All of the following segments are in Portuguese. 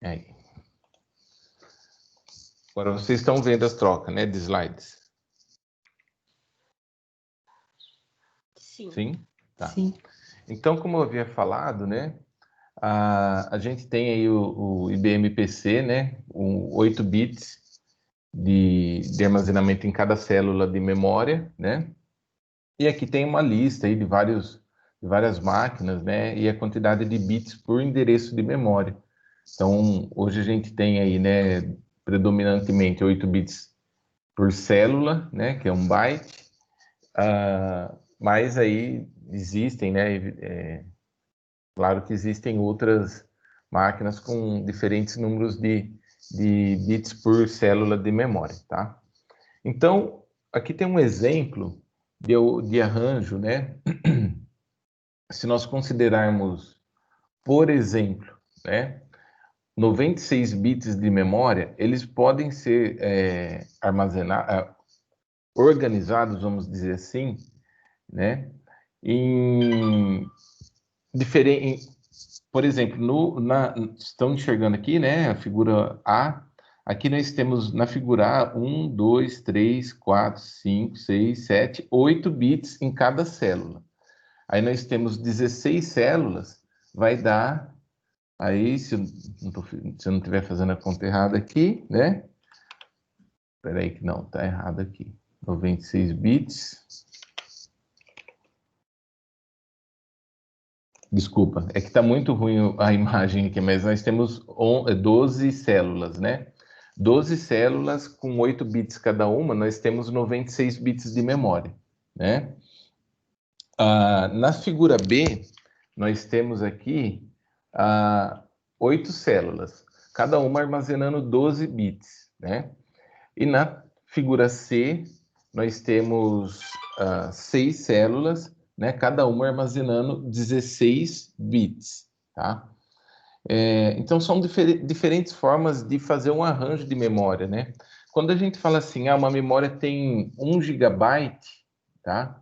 Aí. Agora vocês estão vendo as trocas, né, de slides? Sim. Sim? Tá. Sim. Então, como eu havia falado, né, a gente tem aí o IBM PC, né, 8 bits de armazenamento em cada célula de memória, né? E aqui tem uma lista aí de várias máquinas, né? E a quantidade de bits por endereço de memória. Então, hoje a gente tem aí, né, predominantemente 8 bits por célula, né, que é 1 byte. Mas aí existem, né, claro que existem outras máquinas com diferentes números de bits por célula de memória, tá? Então, aqui tem um exemplo de arranjo, né? Se nós considerarmos, por exemplo, né, 96 bits de memória, eles podem ser organizados, vamos dizer assim, né, em diferente, por exemplo, estão enxergando aqui, né, a figura A. Aqui nós temos na figura A 1, 2, 3, 4, 5, 6, 7, 8 bits em cada célula. Aí nós temos 16 células, vai dar, aí se eu não estiver fazendo a conta errada aqui, né? Espera aí que não, tá errado aqui. 96 bits. Desculpa, é que está muito ruim a imagem aqui, mas nós temos 12 células, né? 12 células com 8 bits cada uma, nós temos 96 bits de memória, né? Na figura B, nós temos aqui 8 células, cada uma armazenando 12 bits, né? E na figura C, nós temos 6 células, né? Cada uma armazenando 16 bits, tá? Então, são diferentes formas de fazer um arranjo de memória, né? Quando a gente fala assim, uma memória tem 1 gigabyte, tá?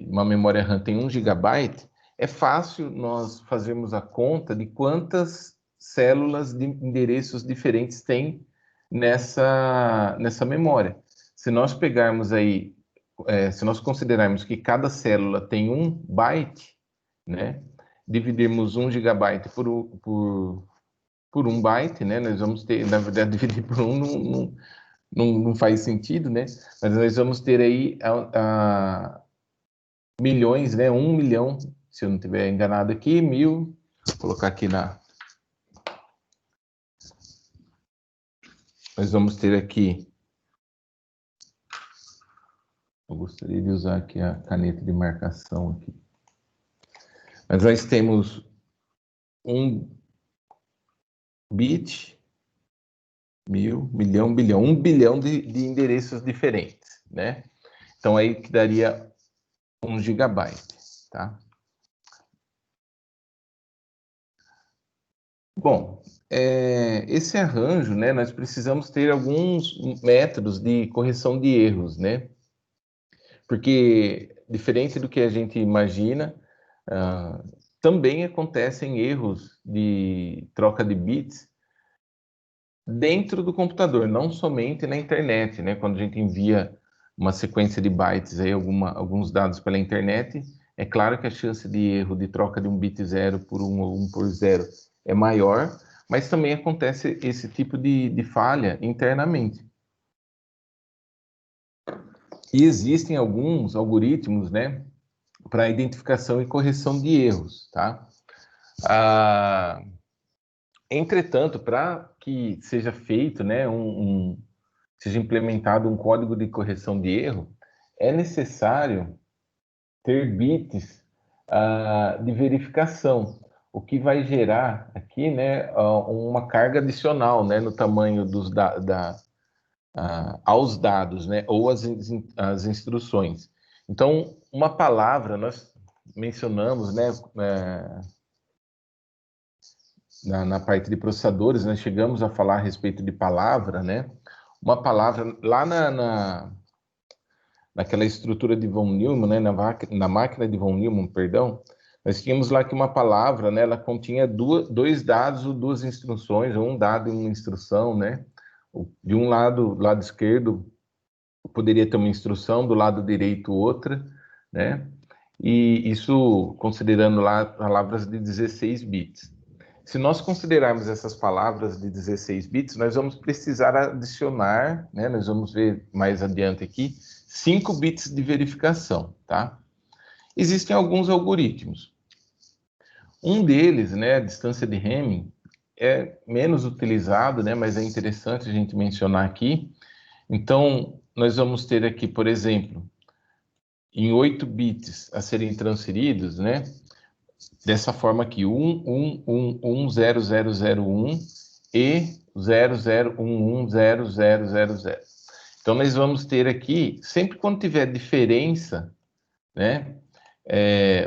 Uma memória RAM tem 1 gigabyte, é fácil nós fazermos a conta de quantas células de endereços diferentes tem nessa memória. Se nós pegarmos aí, se nós considerarmos que cada célula tem 1 byte, né? Dividirmos 1 gigabyte por 1 byte, né? Nós vamos ter, na verdade, dividir por 1 não faz sentido, né? Mas nós vamos ter aí milhões, né? 1 milhão, se eu não estiver enganado aqui, 1000. Vou colocar aqui nós vamos ter aqui. Eu gostaria de usar aqui a caneta de marcação aqui. Mas nós temos 1 bit, 1000, milhão, bilhão, 1 bilhão de endereços diferentes, né? Então aí que daria 1 gigabyte, tá? Bom, esse arranjo, né, nós precisamos ter alguns métodos de correção de erros, né? Porque, diferente do que a gente imagina, também acontecem erros de troca de bits dentro do computador, não somente na internet, né? Quando a gente envia uma sequência de bytes, aí, alguns dados pela internet, é claro que a chance de erro de troca de um bit 0 por 1 ou 1 por 0 é maior, mas também acontece esse tipo de falha internamente. E existem alguns algoritmos, né, para identificação e correção de erros, tá? Entretanto, para que seja feito, né, seja implementado um código de correção de erro, é necessário ter bits de verificação, o que vai gerar aqui, né, uma carga adicional, né, no tamanho aos dados, né, ou as instruções. Então, uma palavra, nós mencionamos, né, na parte de processadores, nós chegamos a falar a respeito de palavra, né? Uma palavra lá naquela estrutura de von Neumann, né? Na máquina de von Neumann, perdão, Nós tínhamos lá que uma palavra, né, ela continha dois dados ou duas instruções, ou um dado e uma instrução, né? De um lado, lado esquerdo, poderia ter uma instrução, do lado direito outra, né? E isso considerando lá palavras de 16 bits. Se nós considerarmos essas palavras de 16 bits, nós vamos precisar adicionar, né? Nós vamos ver mais adiante aqui, 5 bits de verificação, tá? Existem alguns algoritmos. Um deles, né, a distância de Hamming, é menos utilizado, né, mas é interessante a gente mencionar aqui. Então, nós vamos ter aqui, por exemplo, em 8 bits a serem transferidos, né, dessa forma aqui, 1111001 e 00110000. Então, nós vamos ter aqui, sempre quando tiver diferença, né,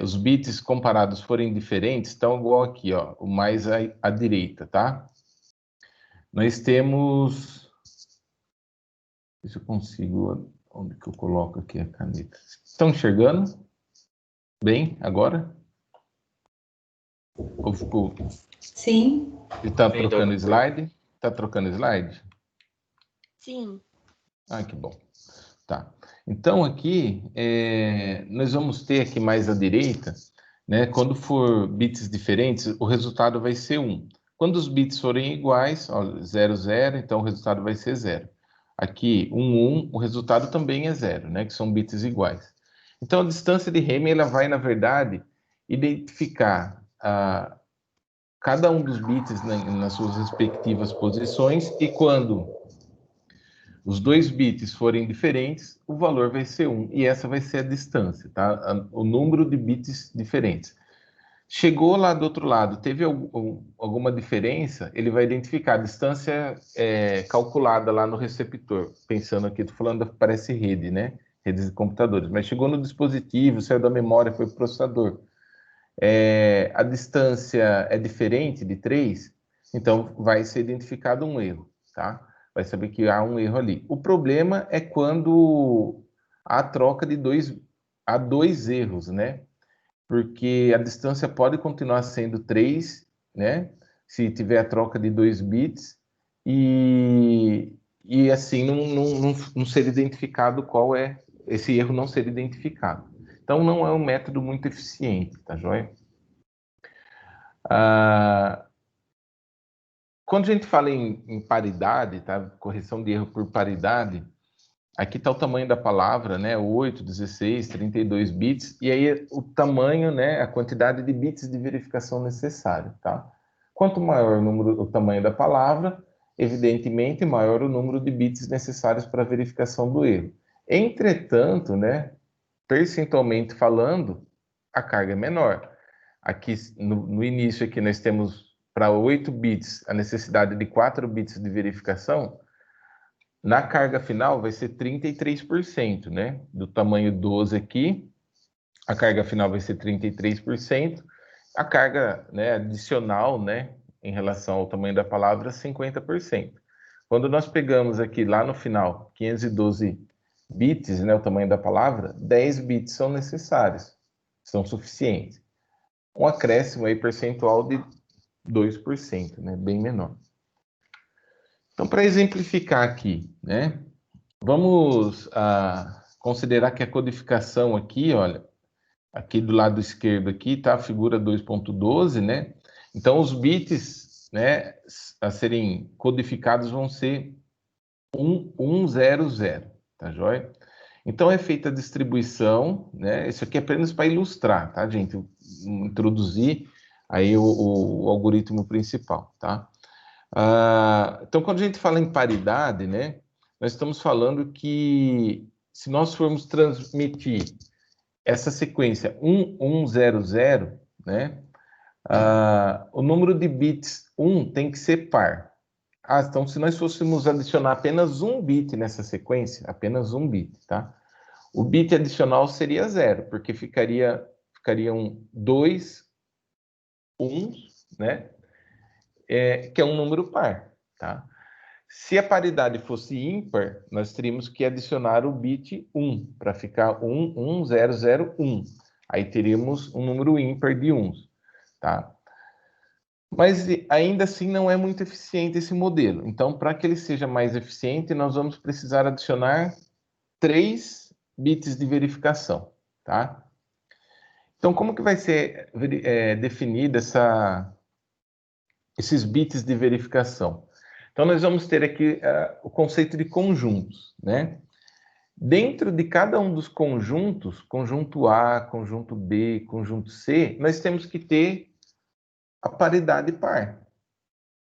os bits comparados forem diferentes, estão igual aqui, ó, o mais à direita, tá? Nós temos... Deixa eu consigo... Onde que eu coloco aqui a caneta? Estão enxergando? Bem, agora? Ou ficou... Sim. Está trocando slide? Está trocando slide? Sim. Ah, que bom. Tá. Então, aqui, nós vamos ter aqui mais à direita, né? Quando for bits diferentes, o resultado vai ser 1. Quando os bits forem iguais, ó, 0, 0, então o resultado vai ser 0. Aqui, 1, 1, o resultado também é 0, né? Que são bits iguais. Então, a distância de Hamming, ela vai, na verdade, identificar cada um dos bits nas suas respectivas posições, e quando os dois bits forem diferentes, o valor vai ser 1, e essa vai ser a distância, tá? O número de bits diferentes. Chegou lá do outro lado, teve alguma diferença, ele vai identificar a distância calculada lá no receptor. Pensando aqui, estou falando, parece rede, né? Redes de computadores. Mas chegou no dispositivo, saiu da memória, foi para o processador. A distância é diferente de 3, então vai ser identificado um erro, tá? Vai saber que há um erro ali. O problema é quando há troca de há dois erros, né? Porque a distância pode continuar sendo 3, né? Se tiver a troca de 2 bits, e assim não ser identificado qual é esse erro, não ser identificado. Então não é um método muito eficiente, tá joia? Quando a gente fala em paridade, tá? Correção de erro por paridade, aqui está o tamanho da palavra, né? 8, 16, 32 bits, e aí o tamanho, né? A quantidade de bits de verificação necessário, tá? Quanto maior o tamanho da palavra, evidentemente, maior o número de bits necessários para a verificação do erro. Entretanto, né? Percentualmente falando, a carga é menor. Aqui, no início, aqui nós temos para 8 bits a necessidade de 4 bits de verificação. Na carga final vai ser 33%, né? Do tamanho 12 aqui, a carga final vai ser 33%. A carga, né, adicional, né, em relação ao tamanho da palavra, 50%. Quando nós pegamos aqui lá no final 512 bits, né, o tamanho da palavra, 10 bits são necessários, são suficientes. Um acréscimo aí percentual de 2%, né, bem menor. Então, para exemplificar aqui, né, vamos considerar que a codificação aqui, olha, aqui do lado esquerdo aqui tá a figura 2.12, né? Então, os bits, né, a serem codificados vão ser 1100, tá joia? Então, é feita a distribuição, né? Isso aqui é apenas para ilustrar, tá, gente? Introduzir aí o algoritmo principal, tá? Então, quando a gente fala em paridade, né, nós estamos falando que se nós formos transmitir essa sequência 1100, né, o número de bits 1 tem que ser par. Então, se nós fôssemos adicionar apenas um bit nessa sequência, apenas um bit, tá? O bit adicional seria 0, porque ficariam 2 1s, né? Que é um número par, tá? Se a paridade fosse ímpar, nós teríamos que adicionar o bit 1, para ficar 11001. Aí teríamos um número ímpar de uns, tá? Mas ainda assim não é muito eficiente esse modelo. Então, para que ele seja mais eficiente, nós vamos precisar adicionar 3 bits de verificação, tá? Então, como que vai ser definida esses bits de verificação? Então, nós vamos ter aqui o conceito de conjuntos, né? Dentro de cada um dos conjuntos, conjunto A, conjunto B, conjunto C, nós temos que ter a paridade par.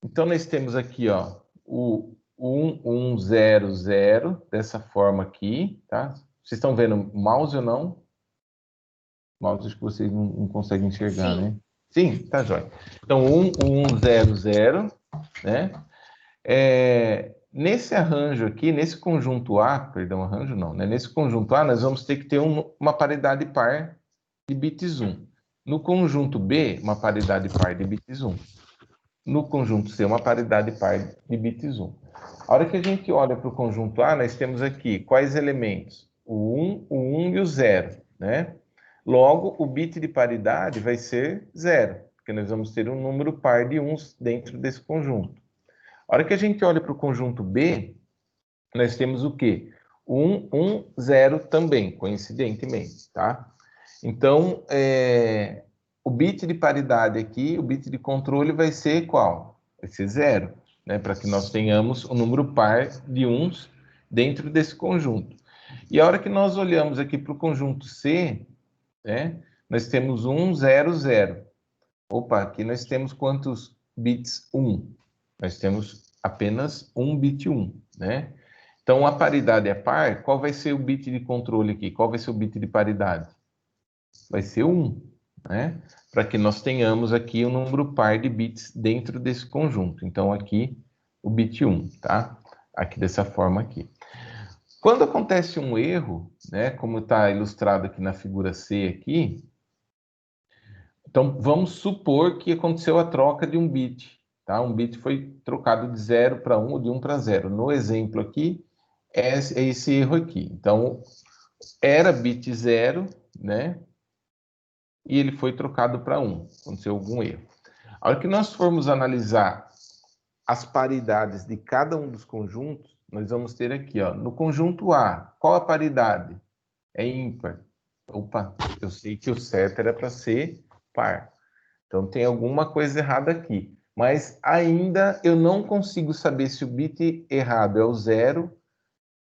Então, nós temos aqui, ó, o 1, 1, 0, 0, dessa forma aqui, tá? Vocês estão vendo o mouse ou não? Mouse, acho que vocês não conseguem enxergar, Sim. né? Sim, tá jóia. Então, 1, 1, 0, 0, né? Nesse arranjo aqui, nesse conjunto A, perdão, arranjo não, né? Nesse conjunto A, nós vamos ter que ter uma paridade par de bits 1. No conjunto B, uma paridade par de bits 1. No conjunto C, uma paridade par de bits 1. A hora que a gente olha para o conjunto A, nós temos aqui quais elementos? O 1, o 1 e o 0, né? Logo, o bit de paridade vai ser 0, porque nós vamos ter um número par de uns dentro desse conjunto. A hora que a gente olha para o conjunto B, nós temos o quê? 1, 1, 0 também, coincidentemente, tá? Então, o bit de paridade aqui, o bit de controle vai ser qual? Vai ser 0, né? Para que nós tenhamos um número par de uns dentro desse conjunto. E a hora que nós olhamos aqui para o conjunto C, né? Nós temos 1, 0, 0. Opa, aqui nós temos quantos bits 1? Nós temos apenas um bit 1, né? Então, a paridade é par, qual vai ser o bit de controle aqui? Qual vai ser o bit de paridade? Vai ser 1, né? Para que nós tenhamos aqui um número par de bits dentro desse conjunto. Então, aqui, o bit 1, tá? Aqui dessa forma aqui. Quando acontece um erro, né, como está ilustrado aqui na figura C aqui, então vamos supor que aconteceu a troca de um bit, tá? Um bit foi trocado de 0 para 1 ou de 1 para 0. No exemplo aqui, é esse erro aqui. Então, era bit 0, né? E ele foi trocado para 1. Aconteceu algum erro. A hora que nós formos analisar as paridades de cada um dos conjuntos, nós vamos ter aqui, ó, no conjunto A, qual a paridade? É ímpar. Opa, eu sei que o certo era para ser par. Então tem alguma coisa errada aqui. Mas ainda eu não consigo saber se o bit errado é o 0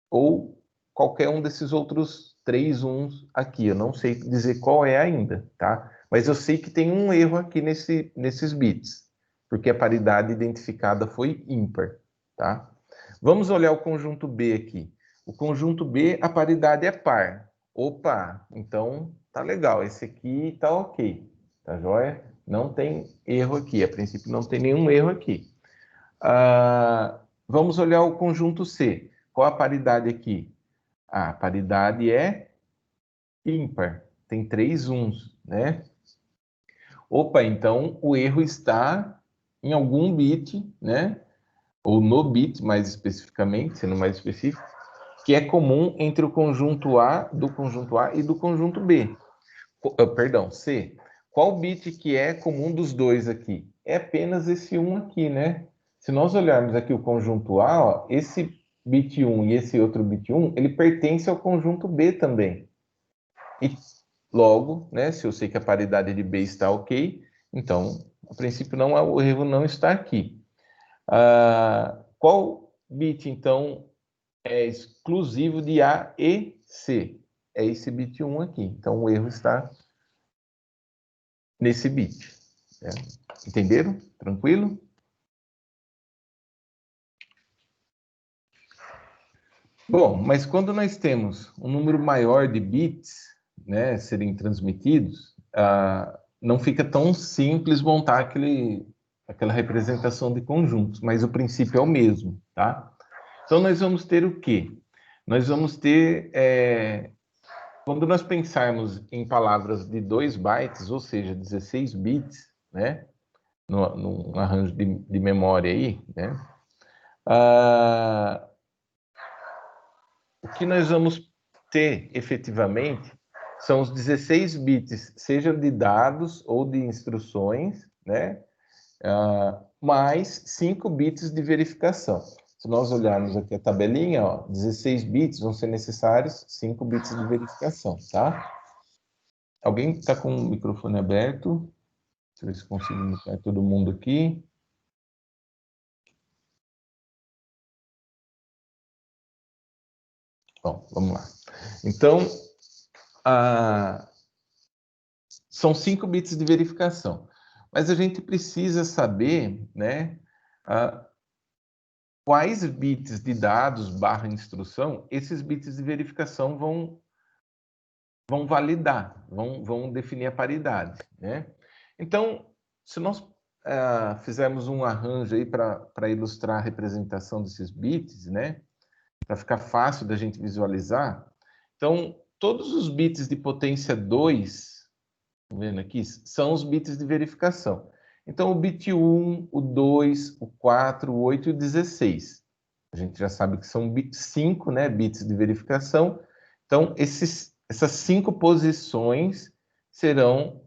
ou qualquer um desses outros 3 uns aqui. Eu não sei dizer qual é ainda, tá? Mas eu sei que tem um erro aqui nesses bits, porque a paridade identificada foi ímpar, tá? Vamos olhar o conjunto B aqui. O conjunto B, a paridade é par. Opa, então tá legal. Esse aqui tá ok, tá joia? Não tem erro aqui. A princípio não tem nenhum erro aqui. Vamos olhar o conjunto C. Qual a paridade aqui? A paridade é ímpar. Tem 3 uns, né? Opa, então o erro está em algum bit, né? Ou no bit, mais especificamente, sendo mais específico, que é comum entre o conjunto A, do conjunto A e do conjunto B. Perdão, C. Qual bit que é comum dos dois aqui? É apenas esse 1 aqui, né? Se nós olharmos aqui o conjunto A, ó, esse bit 1 e esse outro bit 1, ele pertence ao conjunto B também. E logo, né, se eu sei que a paridade de B está ok, então, a princípio, não, o erro não está aqui. Qual bit, então, é exclusivo de A e C? É esse bit 1 aqui. Então, o erro está nesse bit. Né? Entenderam? Tranquilo? Bom, mas quando nós temos um número maior de bits, né, serem transmitidos, não fica tão simples montar aquela representação de conjuntos, mas o princípio é o mesmo, tá? Então nós vamos ter o quê? Nós vamos ter, quando nós pensarmos em palavras de 2 bytes, ou seja, 16 bits, né, no arranjo de memória aí, né, o que nós vamos ter efetivamente são os 16 bits, seja de dados ou de instruções, né? Mais 5 bits de verificação. Se nós olharmos aqui a tabelinha, ó, 16 bits vão ser necessários 5 bits de verificação, tá? Alguém está com o microfone aberto? Deixa eu ver se consigo mutar todo mundo aqui. Bom, vamos lá. Então, são 5 bits de verificação. Mas a gente precisa saber, né, quais bits de dados barra instrução esses bits de verificação vão validar, vão definir a paridade, né? Então, se nós fizermos um arranjo aí para ilustrar a representação desses bits, né, para ficar fácil da gente visualizar, então, todos os bits de potência 2, vendo aqui, são os bits de verificação. Então, o bit 1, o 2, o 4, o 8 e o 16. A gente já sabe que são 5, né, bits de verificação. Então, essas 5 posições serão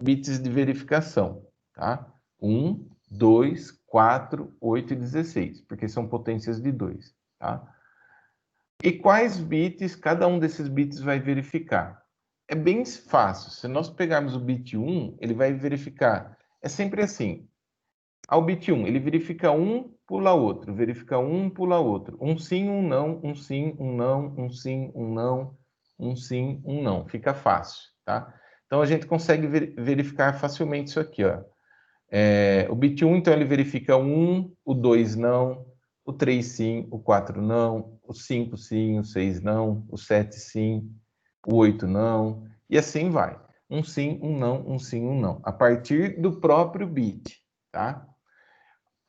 bits de verificação, tá? 1, 2, 4, 8 e 16, porque são potências de 2, tá? E quais bits cada um desses bits vai verificar? É bem fácil. Se nós pegarmos o bit 1, ele vai verificar. É sempre assim. Ao bit 1, ele verifica um, pula outro. Verifica um, pula outro. Um sim, um não. Um sim, um não. Um sim, um não. Um sim, um não. Fica fácil, tá? Então, a gente consegue verificar facilmente isso aqui, ó. O bit 1, então, ele verifica 1, o 2 não, o 3 sim, o 4 não, o 5 sim, o 6 não, o 7 sim, o 8 não, e assim vai. Um sim, um não, um sim, um não, a partir do próprio bit, tá?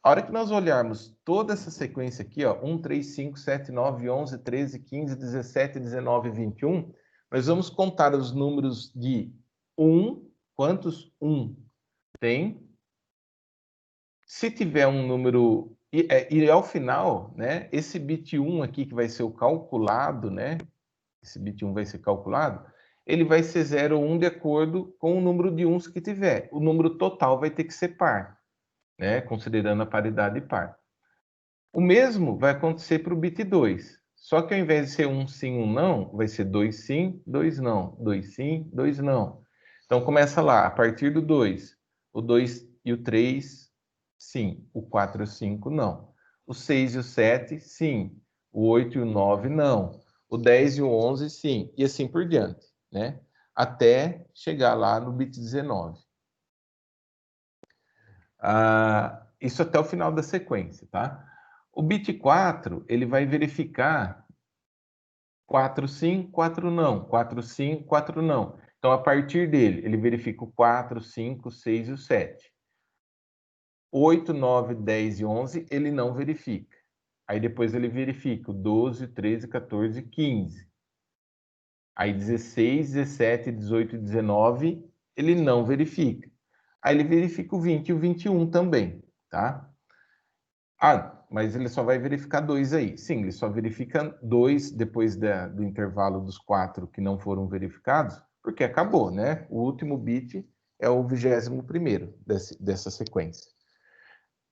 A hora que nós olharmos toda essa sequência aqui, ó, 1, 3, 5, 7, 9, 11, 13, 15, 17, 19, 21, nós vamos contar os números de 1, quantos 1 tem. Se tiver um número... E ao final, né, esse bit 1 aqui, que vai ser o calculado, né, esse bit 1 vai ser calculado, ele vai ser 0 ou 1 de acordo com o número de 1s que tiver. O número total vai ter que ser par, né, considerando a paridade par. O mesmo vai acontecer para o bit 2. Só que ao invés de ser um sim, um não, vai ser 2 sim, 2 não. 2 sim, 2 não. Então começa lá, a partir do 2. O 2 e o 3, sim. O 4 e o 5, não. O 6 e o 7, sim. O 8 e o 9, não. O 10 e o 11, sim. E assim por diante, né? Até chegar lá no bit 19. Isso até o final da sequência, tá? O bit 4, ele vai verificar 4 sim, 4 não. 4 sim, 4 não. Então, a partir dele, ele verifica o 4, 5, 6 e o 7. 8, 9, 10 e 11, ele não verifica. Aí depois ele verifica o 12, 13, 14 e 15. Aí 16, 17, 18 e 19, ele não verifica. Aí ele verifica o 20 e o 21 também, tá? Mas ele só vai verificar 2 aí. Sim, ele só verifica 2 depois do intervalo dos 4 que não foram verificados, porque acabou, né? O último bit é o 21º dessa sequência.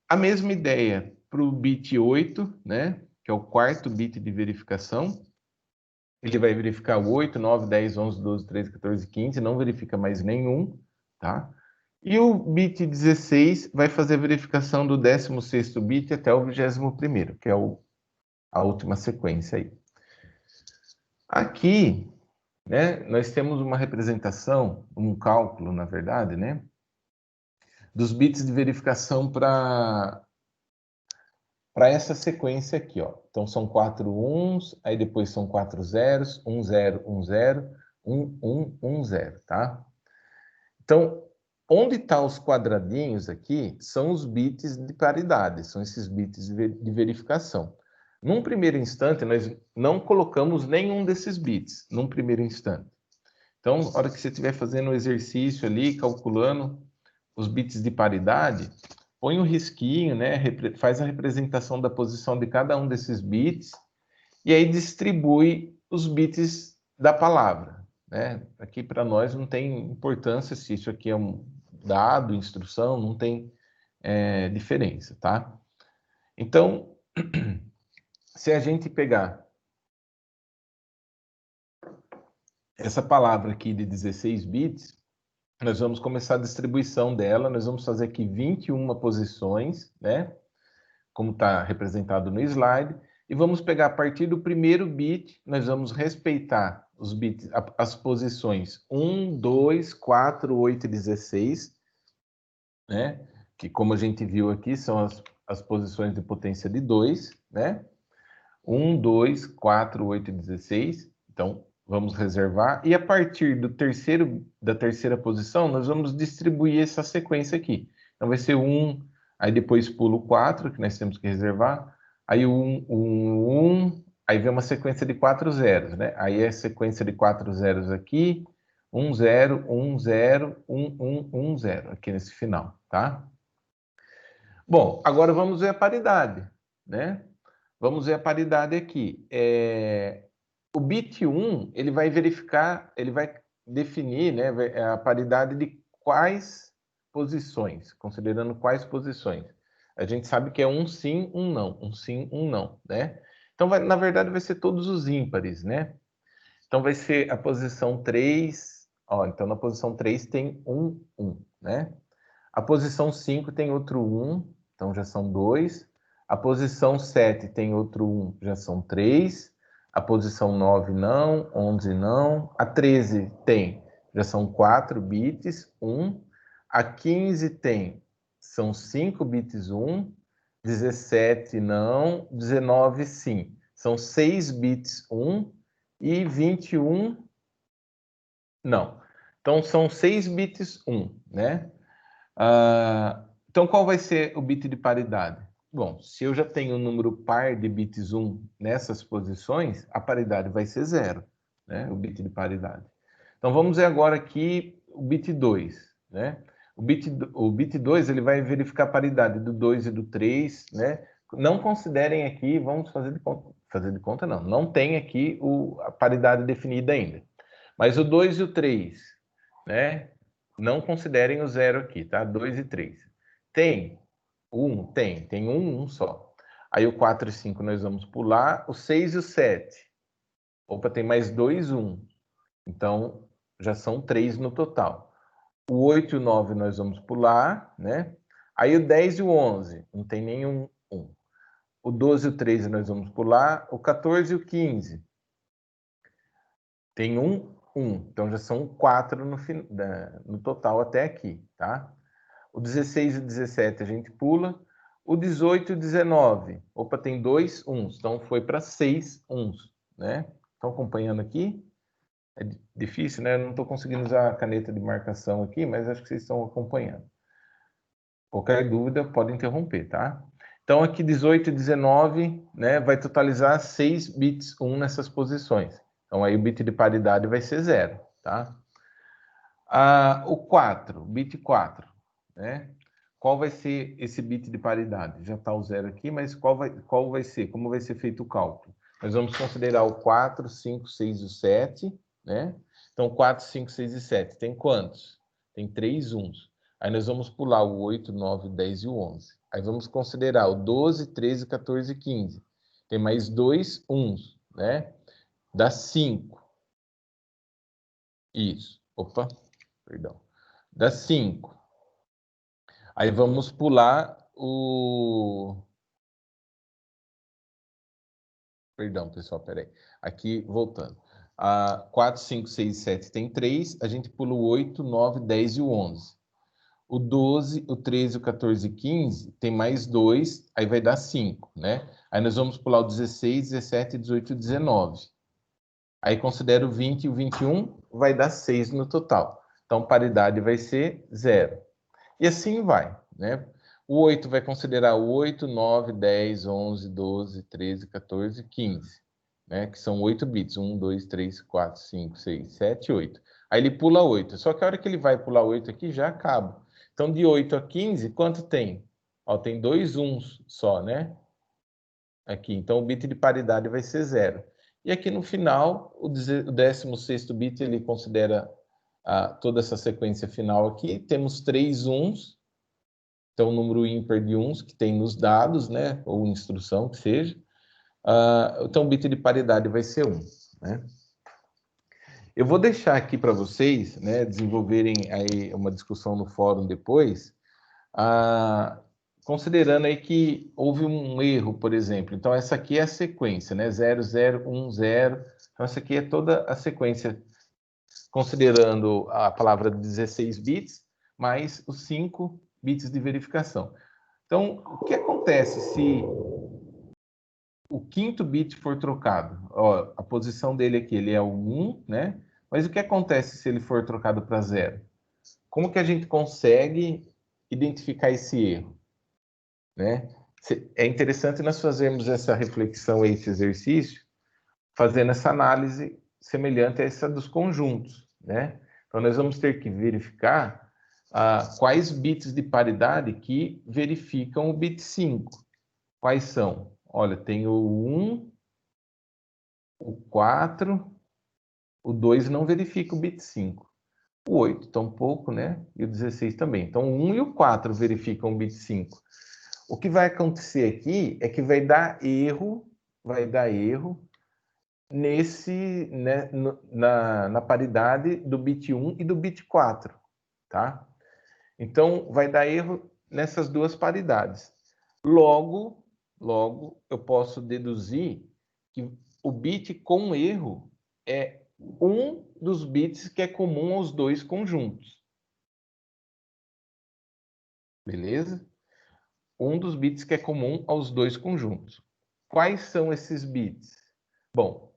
A mesma ideia para o bit 8, né? Que é o quarto bit de verificação. Ele vai verificar o 8, 9, 10, 11, 12, 13, 14, 15, não verifica mais nenhum, tá? E o bit 16 vai fazer a verificação do 16º bit até o 21º, que é a última sequência aí. Aqui, né, nós temos uma representação, um cálculo, na verdade, né, dos bits de verificação para essa sequência aqui, ó. Então, são 4 uns, aí depois são 4 zeros, 1, 0, 1, 0, 1, 1, 1, 0, tá? Então, onde estão os quadradinhos aqui são os bits de paridade, são esses bits de verificação. Num primeiro instante, nós não colocamos nenhum desses bits, num primeiro instante. Então, na hora que você estiver fazendo o exercício ali, calculando os bits de paridade, põe um risquinho, né? Faz a representação da posição de cada um desses bits e aí distribui os bits da palavra, né? Aqui para nós não tem importância se isso aqui é um dado, instrução, não tem diferença, tá? Então, se a gente pegar essa palavra aqui de 16 bits, nós vamos começar a distribuição dela, nós vamos fazer aqui 21 posições, né? Como está representado no slide, e vamos pegar a partir do primeiro bit, nós vamos respeitar os bits, as posições 1, 2, 4, 8 e 16, né? Que como a gente viu aqui, são as posições de potência de 2, né? 1, 2, 4, 8 e 16. Então, vamos reservar. E a partir da terceira posição, nós vamos distribuir essa sequência aqui. Então, vai ser 1, aí depois pulo o 4, que nós temos que reservar. Aí 1, 1, 1. Aí vem uma sequência de 4 zeros, né? Aí é sequência de 4 zeros aqui. 1, 0, 1, 0, 1, 1, 1, 0. Aqui nesse final, tá? Bom, agora vamos ver a paridade, né? Vamos ver a paridade aqui. O bit 1, ele vai verificar, ele vai definir, né, a paridade de quais posições, considerando quais posições. A gente sabe que é um sim, um não, um sim, um não, né? Então, na verdade, vai ser todos os ímpares, né? Então, vai ser a posição 3, ó, então na posição 3 tem 1, 1, né? A posição 5 tem outro 1, então já são 2. A posição 7 tem outro 1, já são 3. A posição 9 não, 11 não. A 13 tem, já são 4 bits, 1. A 15 tem, são 5 bits, 1. 17 não, 19 sim. São 6 bits, 1. E 21 não. Então são 6 bits, 1, né? Então, qual vai ser o bit de paridade? Bom, se eu já tenho um número par de bits 1 nessas posições, a paridade vai ser 0, né? O bit de paridade. Então, vamos ver agora aqui o bit 2, né? O bit 2, ele vai verificar a paridade do 2 e do 3, né? Não considerem aqui, vamos fazer de conta. Fazer de conta não, não tem aqui a paridade definida ainda. Mas o 2 e o 3, né? Não considerem o 0 aqui, tá? 2 e 3. Tem 1? Tem 1 só. Aí o 4 e 5 nós vamos pular. O 6 e o 7. Opa, tem mais 2, 1. Então, já são 3 no total. O 8 e o 9 nós vamos pular, né? Aí o 10 e o 11, não tem nenhum 1. O 12 e o 13 nós vamos pular. O 14 e o 15, tem 1, 1. Então, já são 4 no total até aqui, tá? O 16 e o 17 a gente pula. O 18 e o 19, opa, tem 2 uns. Então, foi para 6 uns, né? Estão acompanhando aqui? É difícil, né? Eu não estou conseguindo usar a caneta de marcação aqui, mas acho que vocês estão acompanhando. Qualquer dúvida, pode interromper, tá? Então, aqui 18 e 19, né, vai totalizar 6 bits 1 nessas posições. Então, aí o bit de paridade vai ser 0, tá? O 4, bit 4, né? Qual vai ser esse bit de paridade? Já está o 0 aqui, mas qual vai ser? Como vai ser feito o cálculo? Nós vamos considerar o 4, 5, 6 e o 7, né? Então, 4, 5, 6 e 7. Tem quantos? Tem 3 uns. Aí nós vamos pular o 8, 9, 10 e o 11. Aí vamos considerar o 12, 13, 14 e 15. Tem mais 2 uns, né? Dá 5. Isso. Opa, perdão. Dá 5. Aí vamos pular o... Perdão, pessoal, peraí. Aqui, voltando. 4, 5, 6, 7 tem 3. A gente pula o 8, 9, 10 e o 11. O 12, o 13, o 14 e 15 tem mais 2, aí vai dar 5, né? Aí nós vamos pular o 16, 17, 18 e 19. Aí considero o 20 e o 21, vai dar 6 no total. Então, paridade vai ser 0. E assim vai, né? O 8 vai considerar o 8, 9, 10, 11, 12, 13, 14, 15, né? Que são 8 bits. 1, 2, 3, 4, 5, 6, 7, 8. Aí ele pula 8. Só que a hora que ele vai pular 8 aqui, já acaba. Então, de 8 a 15, quanto tem? Ó, tem 2 uns só, né? Aqui. Então, o bit de paridade vai ser 0. E aqui no final, o 16º bit, ele considera toda essa sequência final aqui. Temos 3 uns, então o número ímpar de uns que tem nos dados, né? Ou instrução, que seja. Então o bit de paridade vai ser 1, né? Eu vou deixar aqui para vocês, né, desenvolverem aí uma discussão no fórum depois, considerando aí que houve um erro, por exemplo. Então, essa aqui é a sequência, né? 0, 0, 1, 0. Então, essa aqui é toda a sequência, considerando a palavra 16 bits, mais os 5 bits de verificação. Então, o que acontece se o 5º bit for trocado? Ó, a posição dele aqui, ele é o 1, né? Mas o que acontece se ele for trocado para 0? Como que a gente consegue identificar esse erro, né? É interessante nós fazermos essa reflexão, esse exercício, fazendo essa análise semelhante a essa dos conjuntos, né? Então, nós vamos ter que verificar quais bits de paridade que verificam o bit 5. Quais são? Olha, tem o 1, o 4, o 2 não verifica o bit 5. O 8 tampouco, né? E o 16 também. Então, o 1 e o 4 verificam o bit 5. O que vai acontecer aqui é que vai dar erro nesse, né, na paridade do bit 1 e do bit 4, tá? Então, vai dar erro nessas duas paridades. Logo, eu posso deduzir que o bit com erro é um dos bits que é comum aos dois conjuntos. Beleza? Um dos bits que é comum aos dois conjuntos. Quais são esses bits? Bom,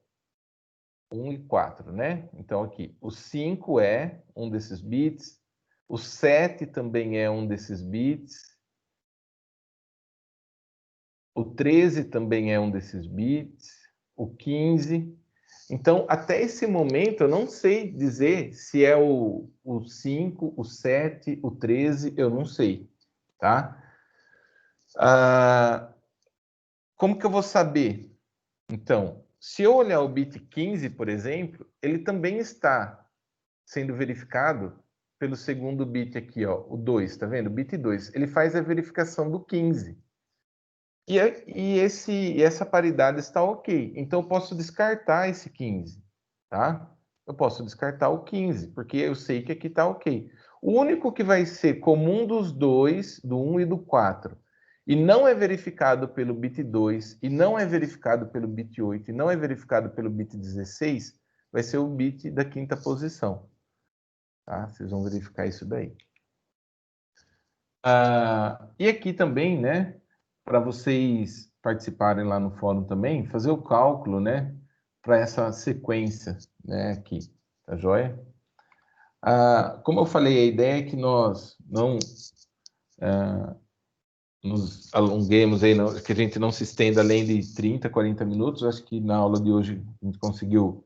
1 e 4, né? Então, aqui, o 5 é um desses bits, o 7 também é um desses bits, o 13 também é um desses bits, o 15. Então, até esse momento, eu não sei dizer se é o 5, o 7, o 13, eu não sei, tá? Como que eu vou saber? Então, se eu olhar o bit 15, por exemplo, ele também está sendo verificado pelo segundo bit aqui, ó, o 2, tá vendo? O bit 2, ele faz a verificação do 15. E essa paridade está ok. Então, eu posso descartar esse 15, tá? Eu posso descartar o 15, porque eu sei que aqui está ok. O único que vai ser comum dos dois, do 1 e do 4, e não é verificado pelo bit 2, e não é verificado pelo bit 8, e não é verificado pelo bit 16, vai ser o bit da 5ª posição. Tá? Vocês vão verificar isso daí. E aqui também, né, para vocês participarem lá no fórum também, fazer o cálculo, né, para essa sequência, né, aqui, tá joia? Como eu falei, a ideia é que nós não nos alonguemos aí, que a gente não se estenda além de 30, 40 minutos. Acho que na aula de hoje a gente conseguiu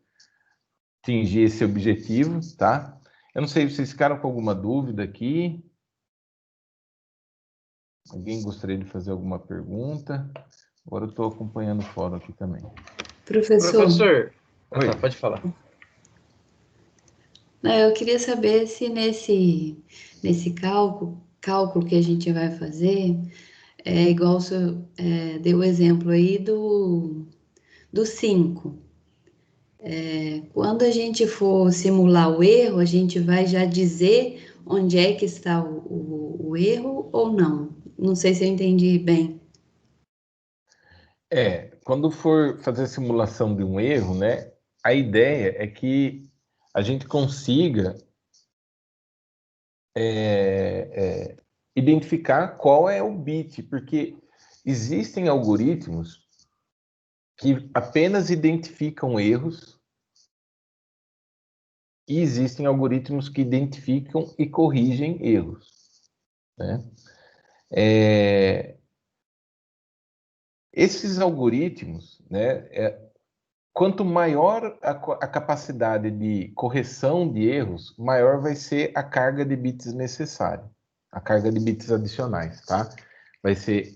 atingir esse objetivo, tá? Eu não sei se vocês ficaram com alguma dúvida aqui. Alguém gostaria de fazer alguma pergunta? Agora eu estou acompanhando o fórum aqui também. Professor. Oi. Tá, pode falar. Eu queria saber se nesse cálculo que a gente vai fazer, é igual o senhor deu o exemplo aí do 5. Quando a gente for simular o erro, a gente vai já dizer onde é que está o erro ou não? Não sei se eu entendi bem. Quando for fazer a simulação de um erro, né, a ideia é que a gente consiga identificar qual é o bit, porque existem algoritmos que apenas identificam erros e existem algoritmos que identificam e corrigem erros, né? Esses algoritmos, né, quanto maior a capacidade de correção de erros, maior vai ser a carga de bits necessária, a carga de bits adicionais, tá?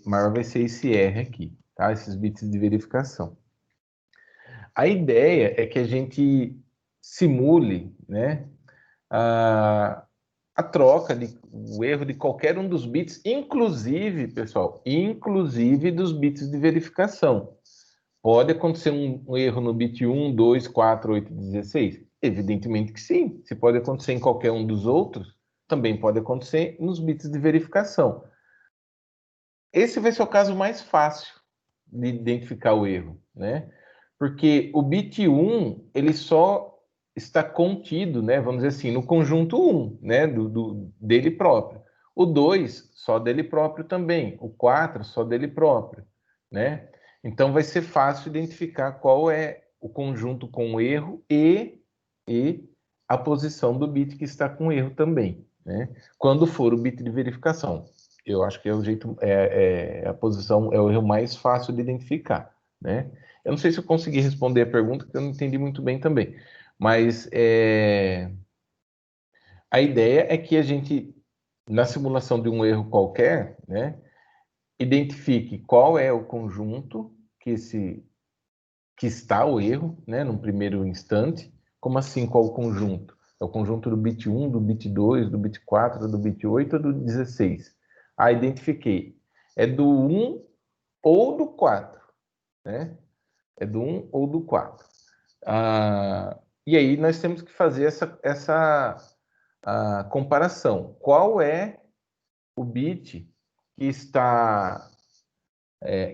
Maior vai ser esse R aqui, tá? Esses bits de verificação. A ideia é que a gente simule, né, a troca, o erro de qualquer um dos bits, inclusive, pessoal, inclusive dos bits de verificação. Pode acontecer um erro no bit 1, 2, 4, 8, 16? Evidentemente que sim. Se pode acontecer em qualquer um dos outros, também pode acontecer nos bits de verificação. Esse vai ser o caso mais fácil de identificar o erro, né? Porque o bit 1, ele só está contido, né? Vamos dizer assim, no conjunto 1, né? Dele próprio. O 2, só dele próprio também. O 4, só dele próprio, né? Então, vai ser fácil identificar qual é o conjunto com o erro e a posição do bit que está com erro também, né? Quando for o bit de verificação. Eu acho que é o jeito, a posição, é o erro mais fácil de identificar, né? Eu não sei se eu consegui responder a pergunta, porque eu não entendi muito bem também. Mas a ideia é que a gente, na simulação de um erro qualquer, né, identifique qual é o conjunto que está o erro, né, num primeiro instante. Como assim, qual o conjunto? É o conjunto do bit 1, do bit 2, do bit 4, do bit 8 ou do 16? Ah, identifiquei. É do 1 ou do 4, né? É do 1 ou do 4. E aí nós temos que fazer essa comparação. Qual é o bit que está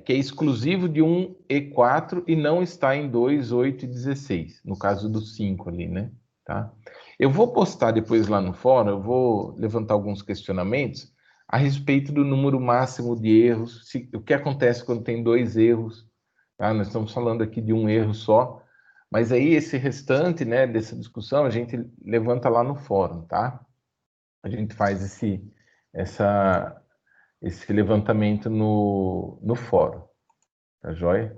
que é exclusivo de 1 e 4 e não está em 2, 8 e 16, no caso do 5 ali, né? Tá? Eu vou postar depois lá no fórum, eu vou levantar alguns questionamentos a respeito do número máximo de erros, o que acontece quando tem 2 erros, tá? Nós estamos falando aqui de um erro só, mas aí esse restante, né, dessa discussão a gente levanta lá no fórum, tá? A gente faz esse levantamento no fórum. Tá joia?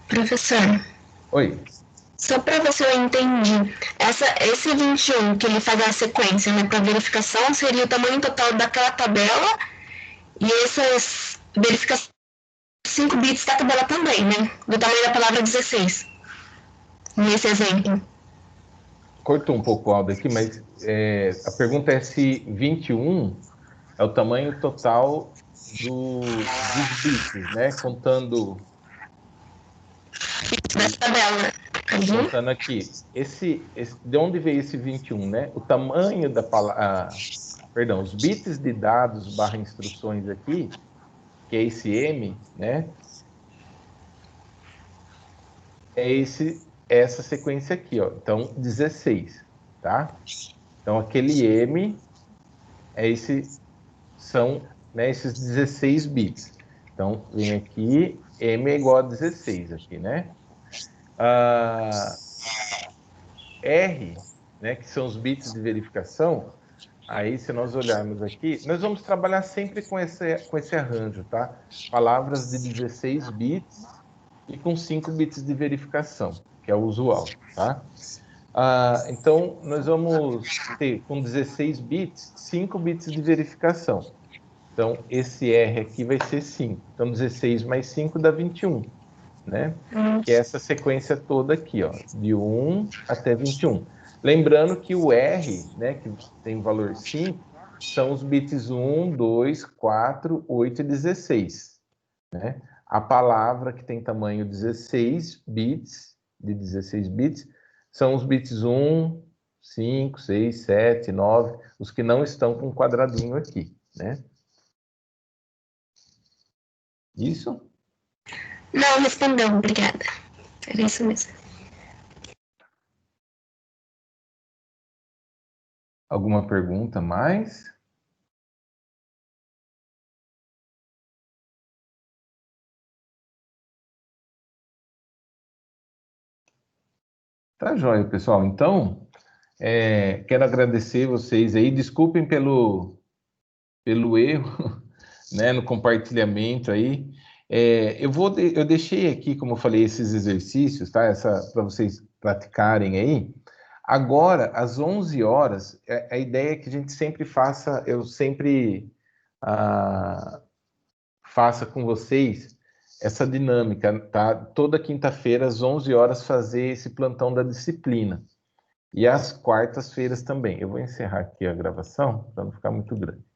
Professor, Oi. só para ver se eu entendi, esse 21 que ele faz a sequência, né, para verificação, seria o tamanho total daquela tabela e essas verificações 5 bits da tabela também, né? Do tamanho da palavra 16. Nesse exemplo. Cortou um pouco o áudio aqui, mas a pergunta é se 21 é o tamanho total dos bits, né? Contando Dessa tabela. contando aqui. De onde veio esse 21, né? O tamanho da palavra... perdão, os bits de dados / instruções aqui, que é esse M, né? É essa sequência aqui, ó. Então, 16, tá? Então, aquele M são, né, esses 16 bits. Então, vem aqui, M é igual a 16 aqui, né? R, né, que são os bits de verificação, aí se nós olharmos aqui, nós vamos trabalhar sempre com esse arranjo, tá? Palavras de 16 bits e com 5 bits de verificação, que é o usual, tá? Então, nós vamos ter, com 16 bits, 5 bits de verificação. Então, esse R aqui vai ser 5. Então, 16 mais 5 dá 21, né? Que é essa sequência toda aqui, ó, de 1 até 21. Lembrando que o R, né, que tem o valor 5, são os bits 1, 2, 4, 8 e 16, né? A palavra que tem tamanho 16 bits, de 16 bits, são os bits 1, 5, 6, 7, 9, os que não estão com um quadradinho aqui, né? Isso? Não, respondeu, obrigada. Era isso mesmo. Alguma pergunta mais? Tá joia, pessoal. Então, quero agradecer vocês aí. Desculpem pelo erro, né, no compartilhamento aí. Eu deixei aqui, como eu falei, esses exercícios, tá? Para vocês praticarem aí. Agora, às 11 horas, a ideia é que a gente sempre faça, eu sempre faça com vocês essa dinâmica, tá? Toda quinta-feira, às 11 horas, fazer esse plantão da disciplina. E às quartas-feiras também. Eu vou encerrar aqui a gravação, para não ficar muito grande.